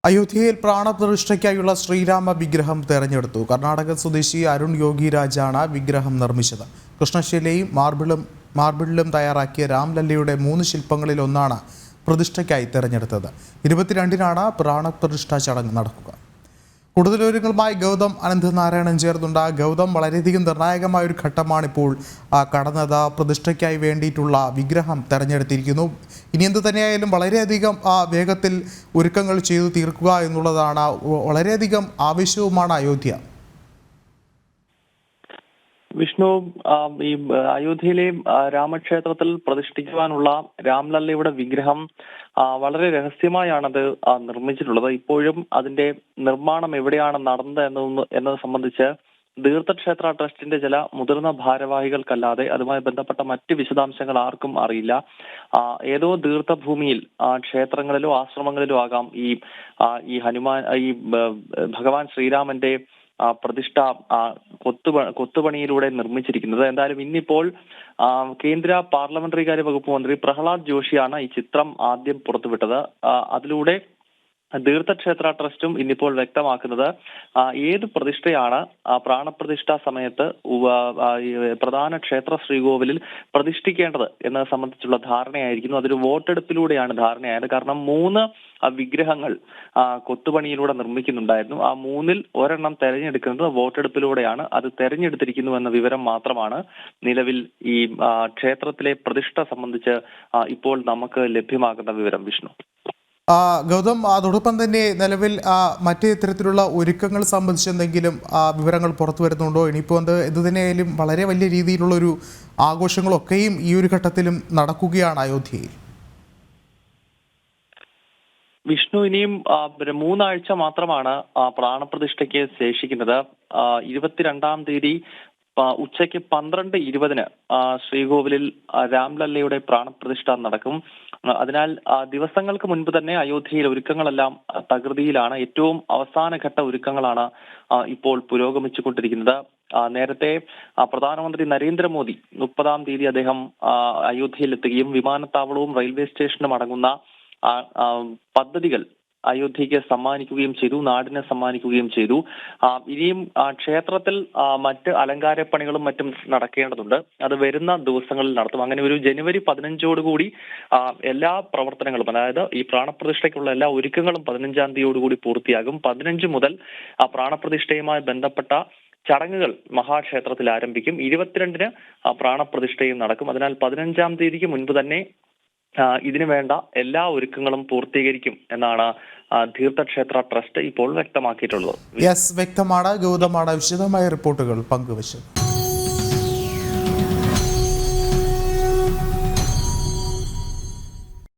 അയോധ്യയിൽ പ്രാണപ്രതിഷ്ഠയ്ക്കായുള്ള ശ്രീരാമ വിഗ്രഹം തെരഞ്ഞെടുത്തു. കർണാടക സ്വദേശി അരുൺ യോഗിരാജാണ് വിഗ്രഹം നിർമ്മിച്ചത്. കൃഷ്ണശിലയും മാർബിളിലും തയ്യാറാക്കിയ രാംലല്ലയുടെ 3 ശില്പങ്ങളിൽ ഒന്നാണ് പ്രതിഷ്ഠയ്ക്കായി തെരഞ്ഞെടുത്തത്. 22-നാണ് പ്രാണപ്രതിഷ്ഠാ ചടങ്ങ് നടക്കുക. കൂടുതൽ വിവരങ്ങളുമായി ഗൗതം അനന്തനാരായണൻ ചേർന്നുണ്ട്. ഗൗതം, വളരെയധികം നിർണായകമായ ഒരു ഘട്ടമാണിപ്പോൾ കടന്നത്. പ്രതിഷ്ഠയ്ക്കായി വേണ്ടിയിട്ടുള്ള വിഗ്രഹം തെരഞ്ഞെടുത്തിരിക്കുന്നു. ഇനി എന്ത് തന്നെയായാലും വളരെയധികം വേഗത്തിൽ ഒരുക്കങ്ങൾ ചെയ്തു തീർക്കുക എന്നുള്ളതാണ്. വളരെയധികം ആവശ്യവുമാണ് അയോധ്യ. വിഷ്ണു, ഈ അയോധ്യയിലെ രാമക്ഷേത്രത്തിൽ പ്രതിഷ്ഠിക്കുവാനുള്ള രാംലല്ലയുടെ വിഗ്രഹം വളരെ രഹസ്യമായാണത് നിർമ്മിച്ചിട്ടുള്ളത്. ഇപ്പോഴും അതിന്റെ നിർമ്മാണം എവിടെയാണ് നടന്നത് എന്നത് സംബന്ധിച്ച് തീർത്ഥക്ഷേത്ര ട്രസ്റ്റിന്റെ ചില മുതിർന്ന ഭാരവാഹികൾക്കല്ലാതെ അതുമായി ബന്ധപ്പെട്ട മറ്റ് വിശദാംശങ്ങൾ ആർക്കും അറിയില്ല. ഏതോ തീർത്ഥഭൂമിയിൽ ക്ഷേത്രങ്ങളിലോ ആശ്രമങ്ങളിലോ ആകാം ഈ ഹനുമാൻ ഭഗവാൻ ശ്രീരാമന്റെ പ്രതിഷ്ഠ കൊത്തുപണിയിലൂടെ നിർമ്മിച്ചിരിക്കുന്നത്. എന്തായാലും ഇന്നിപ്പോൾ കേന്ദ്ര പാർലമെന്ററി കാര്യ വകുപ്പ് മന്ത്രി പ്രഹ്ലാദ് ജോഷിയാണ് ഈ ചിത്രം ആദ്യം പുറത്തുവിട്ടത്. അതിലൂടെ തീർത്ഥക്ഷേത്ര ട്രസ്റ്റും ഇന്നിപ്പോൾ വ്യക്തമാക്കുന്നത് ഏത് പ്രതിഷ്ഠയാണ് പ്രാണപ്രതിഷ്ഠാ സമയത്ത് പ്രധാന ക്ഷേത്ര ശ്രീകോവിലിൽ പ്രതിഷ്ഠിക്കേണ്ടത് എന്നത് സംബന്ധിച്ചുള്ള ധാരണയായിരിക്കുന്നു. അതൊരു വോട്ടെടുപ്പിലൂടെയാണ് ധാരണയായത്. കാരണം 3 വിഗ്രഹങ്ങൾ കൊത്തുപണിയിലൂടെ നിർമ്മിക്കുന്നുണ്ടായിരുന്നു. ആ 3-ൽ ഒരെണ്ണം തെരഞ്ഞെടുക്കുന്നത് വോട്ടെടുപ്പിലൂടെയാണ്. അത് തെരഞ്ഞെടുത്തിരിക്കുന്നു എന്ന വിവരം മാത്രമാണ് നിലവിൽ ഈ ക്ഷേത്രത്തിലെ പ്രതിഷ്ഠ സംബന്ധിച്ച് ഇപ്പോൾ നമുക്ക് ലഭ്യമാകുന്ന വിവരം. വിഷ്ണു, ഗൗതം, അതോടൊപ്പം തന്നെ നിലവിൽ മറ്റു തരത്തിലുള്ള ഒരുക്കങ്ങൾ സംബന്ധിച്ച് എന്തെങ്കിലും വിവരങ്ങൾ പുറത്തു വരുന്നുണ്ടോ? ഇനിയിപ്പോൾ എന്ത് തന്നെയായാലും വളരെ വലിയ രീതിയിലുള്ളൊരു ആഘോഷങ്ങളൊക്കെയും ഈ ഒരു ഘട്ടത്തിലും നടക്കുകയാണ് അയോധ്യയിൽ. വിഷ്ണു, ഇനിയും 3 ആഴ്ച മാത്രമാണ് പ്രാണപ്രതിഷ്ഠയ്ക്ക് ശേഷിക്കുന്നത്. 22-ാം തീയതി ഉച്ചയ്ക്ക് 12:20 ശ്രീകോവിലിൽ രാംലല്ലയുടെ പ്രാണപ്രതിഷ്ഠ നടക്കും. അതിനാൽ ദിവസങ്ങൾക്ക് മുൻപ് തന്നെ അയോധ്യയിൽ ഒരുക്കങ്ങളെല്ലാം തകൃതിയിലാണ്. ഏറ്റവും അവസാനഘട്ട ഒരുക്കങ്ങളാണ് ഇപ്പോൾ പുരോഗമിച്ചുകൊണ്ടിരിക്കുന്നത്. നേരത്തെ പ്രധാനമന്ത്രി നരേന്ദ്രമോദി 30-ാം തീയതി അദ്ദേഹം അയോധ്യയിൽ എത്തുകയും വിമാനത്താവളവും റെയിൽവേ സ്റ്റേഷനും അടങ്ങുന്ന പദ്ധതികൾ അയോധ്യയ്ക്ക് സമ്മാനിക്കുകയും ചെയ്തു, നാടിനെ സമ്മാനിക്കുകയും ചെയ്തു. ഇനിയും ക്ഷേത്രത്തിൽ മറ്റ് അലങ്കാരപ്പണികളും മറ്റും നടക്കേണ്ടതുണ്ട്. അത് വരുന്ന ദിവസങ്ങളിൽ നടത്തും. അങ്ങനെ ഒരു ജനുവരി 15-ഓടുകൂടി എല്ലാ പ്രവർത്തനങ്ങളും, അതായത് ഈ പ്രാണപ്രതിഷ്ഠയ്ക്കുള്ള എല്ലാ ഒരുക്കങ്ങളും 15-ാം തീയതിയോടുകൂടി പൂർത്തിയാകും. 15 മുതൽ പ്രാണപ്രതിഷ്ഠയുമായി ബന്ധപ്പെട്ട ചടങ്ങുകൾ മഹാക്ഷേത്രത്തിൽ ആരംഭിക്കും. 22-ന് പ്രാണപ്രതിഷ്ഠയും നടക്കും. അതിനാൽ 15-ാം തീയതിക്ക് മുൻപ് തന്നെ ഇതിനു വേണ്ട എല്ലാ ഒരുക്കങ്ങളും പൂർത്തീകരിക്കും എന്നാണ് തീർത്ഥക്ഷേത്ര ട്രസ്റ്റ് ഇപ്പോൾ വ്യക്തമാക്കിയിട്ടുള്ളത്. വ്യക്തമാണ്. ഗൗതമാണ് വിശദമായ റിപ്പോർട്ടുകൾ പങ്കുവച്ചത്.